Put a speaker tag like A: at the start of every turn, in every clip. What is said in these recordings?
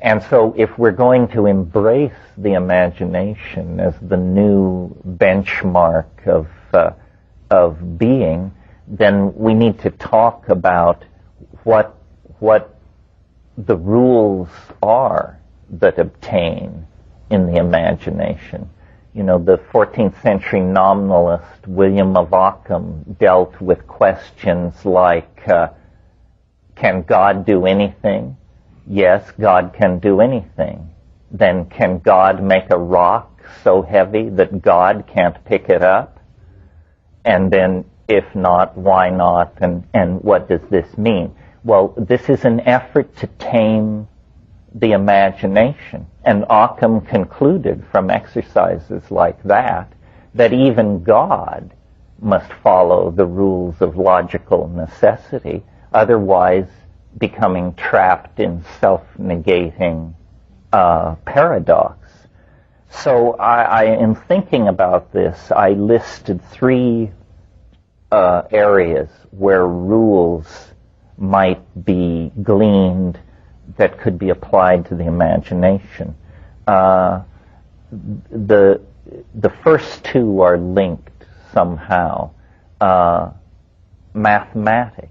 A: And so if we're going to embrace the imagination as the new benchmark of being, then we need to talk about what the rules are that obtain in the imagination. You know, the 14th century nominalist William of Ockham dealt with questions like, can God do anything? Yes, God can do anything. Then can God make a rock so heavy that God can't pick it up? And then, if not, why not? And what does this mean? Well, this is an effort to tame the imagination. And Ockham concluded from exercises like that even God must follow the rules of logical necessity, otherwise becoming trapped in self-negating paradox. So in thinking about this, I listed three areas where rules might be gleaned that could be applied to the imagination. The first two are linked somehow. Mathematics.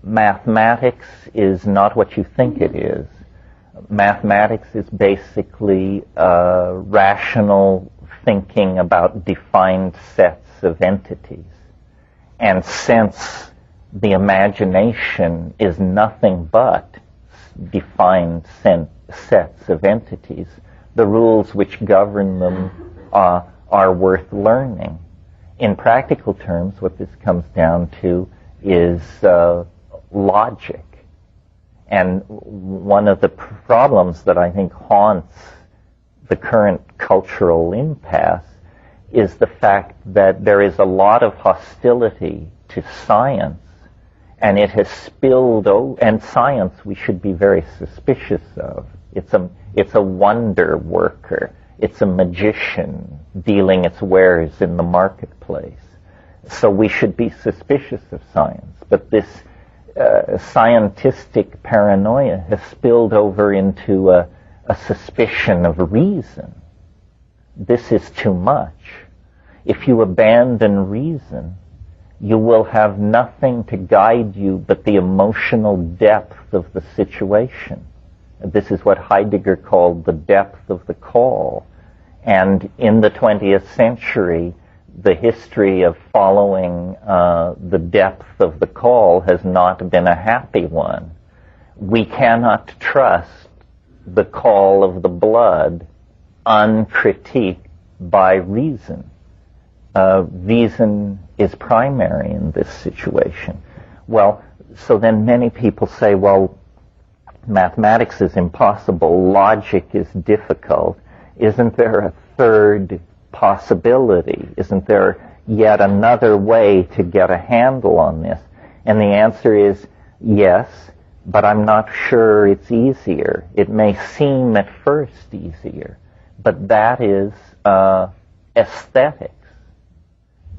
A: Mathematics is not what you think it is. Mathematics is basically rational thinking about defined sets of entities. And since the imagination is nothing but defined sets of entities, the rules which govern them are worth learning. In practical terms, what this comes down to is logic. And one of the problems that I think haunts the current cultural impasse is the fact that there is a lot of hostility to science, and it has spilled over, and science we should be very suspicious of. It's a wonder worker. It's a magician dealing its wares in the marketplace. So we should be suspicious of science. But this scientistic paranoia has spilled over into a suspicion of reason. This is too much. If you abandon reason, you will have nothing to guide you but the emotional depth of the situation. This is what Heidegger called the depth of the call. And in the 20th century, the history of following the depth of the call has not been a happy one. We cannot trust the call of the blood uncritiqued by reason. Reason is primary in this situation. Well, so then many people say, well, mathematics is impossible, logic is difficult. Isn't there a third possibility? Isn't there yet another way to get a handle on this? And the answer is yes, but I'm not sure it's easier. It may seem at first easier, but that is aesthetics.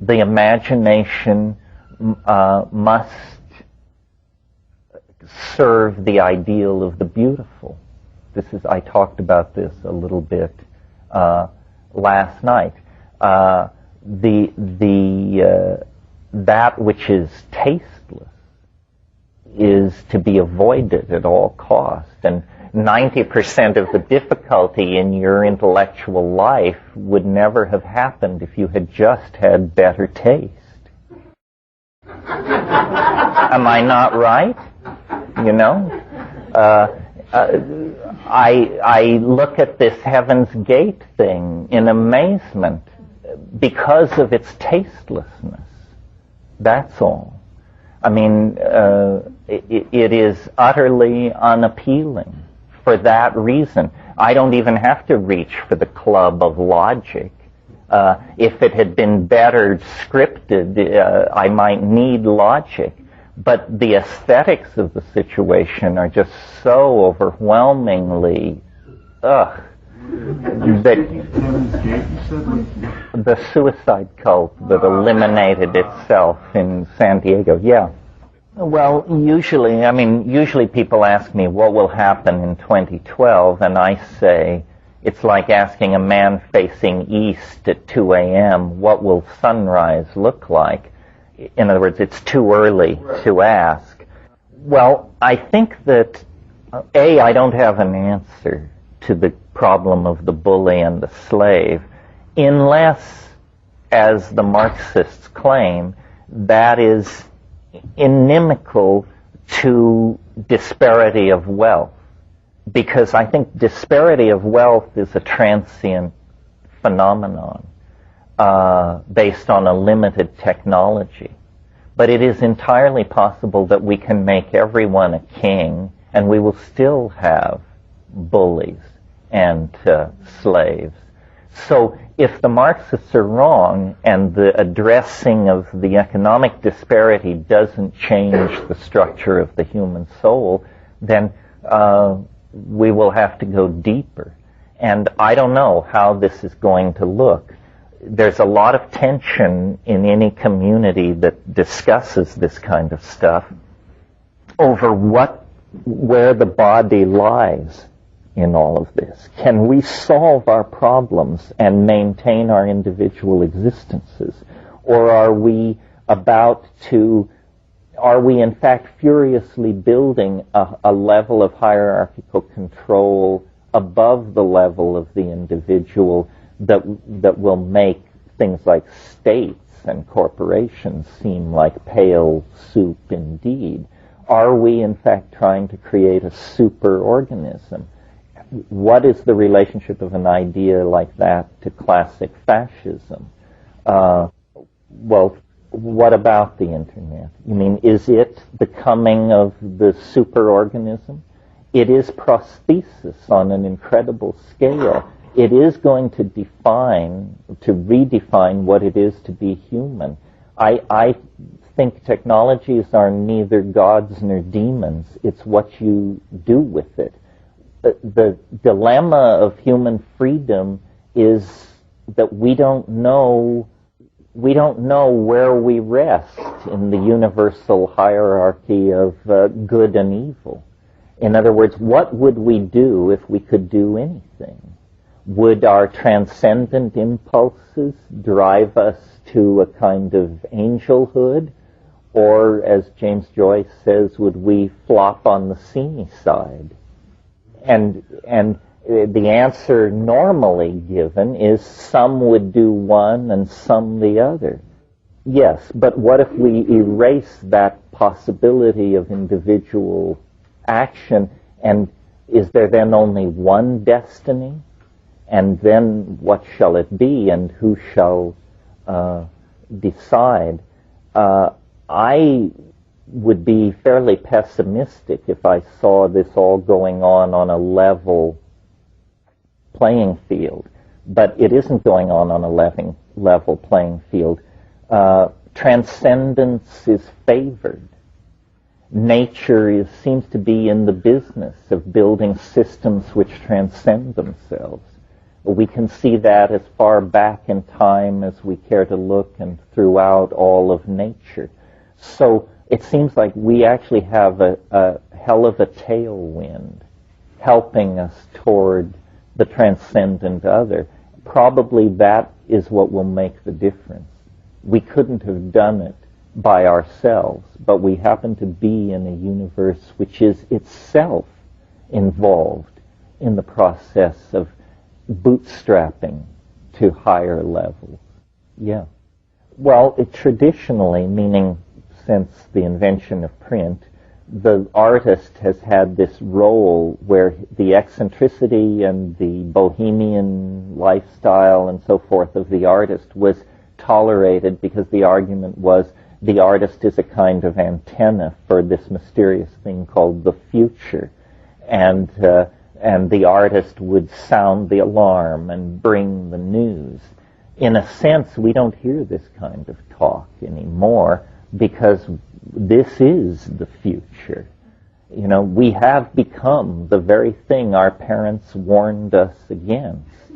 A: The imagination must serve the ideal of the beautiful. I talked about this a little bit last night. That which is tasteless is to be avoided at all costs. And 90% of the difficulty in your intellectual life would never have happened if you had just had better taste. Am I not right? You know? I look at this Heaven's Gate thing in amazement because of its tastelessness. That's all. I mean, it is utterly unappealing for that reason. I don't even have to reach for the club of logic. If it had been better scripted, I might need logic. But the aesthetics of the situation are just so overwhelmingly, that the suicide cult that eliminated itself in San Diego, yeah. Well, usually people ask me what will happen in 2012, and I say it's like asking a man facing east at 2 a.m., what will sunrise look like? In other words, it's too early to ask. Well, I think that, I don't have an answer to the problem of the bully and the slave, unless, as the Marxists claim, that is inimical to disparity of wealth. Because I think disparity of wealth is a transient phenomenon based on a limited technology. But it is entirely possible that we can make everyone a king, and we will still have bullies and slaves. So if the Marxists are wrong and the addressing of the economic disparity doesn't change the structure of the human soul, then we will have to go deeper. And I don't know how this is going to look. There's a lot of tension in any community that discusses this kind of stuff over where the body lies in all of this. Can we solve our problems and maintain our individual existences? Or are we in fact furiously building a level of hierarchical control above the level of the individual that will make things like states and corporations seem like pale soup indeed? Are we in fact trying to create a superorganism? What is the relationship of an idea like that to classic fascism? Well, what about the Internet? You mean, is it the coming of the superorganism? It is prosthesis on an incredible scale. It is going to redefine what it is to be human. I think technologies are neither gods nor demons. It's what you do with it. The dilemma of human freedom is that we don't know where we rest in the universal hierarchy of good and evil. In other words, what would we do if we could do anything? Would our transcendent impulses drive us to a kind of angelhood? Or, as James Joyce says, would we flop on the seamy side? And the answer normally given is some would do one and some the other. Yes, but what if we erase that possibility of individual action, and is there then only one destiny? And then what shall it be, and who shall decide? I would be fairly pessimistic if I saw this all going on a level playing field. But it isn't going on a level playing field. Transcendence is favored. Nature seems to be in the business of building systems which transcend themselves. We can see that as far back in time as we care to look and throughout all of nature. So it seems like we actually have a hell of a tailwind helping us toward the transcendent other. Probably that is what will make the difference. We couldn't have done it by ourselves, but we happen to be in a universe which is itself involved in the process of bootstrapping to higher levels. Yeah. Well, traditionally, meaning since the invention of print, the artist has had this role where the eccentricity and the bohemian lifestyle and so forth of the artist was tolerated because the argument was the artist is a kind of antenna for this mysterious thing called the future. And the artist would sound the alarm and bring the news. In a sense, we don't hear this kind of talk anymore because this is the future. You know, we have become the very thing our parents warned us against.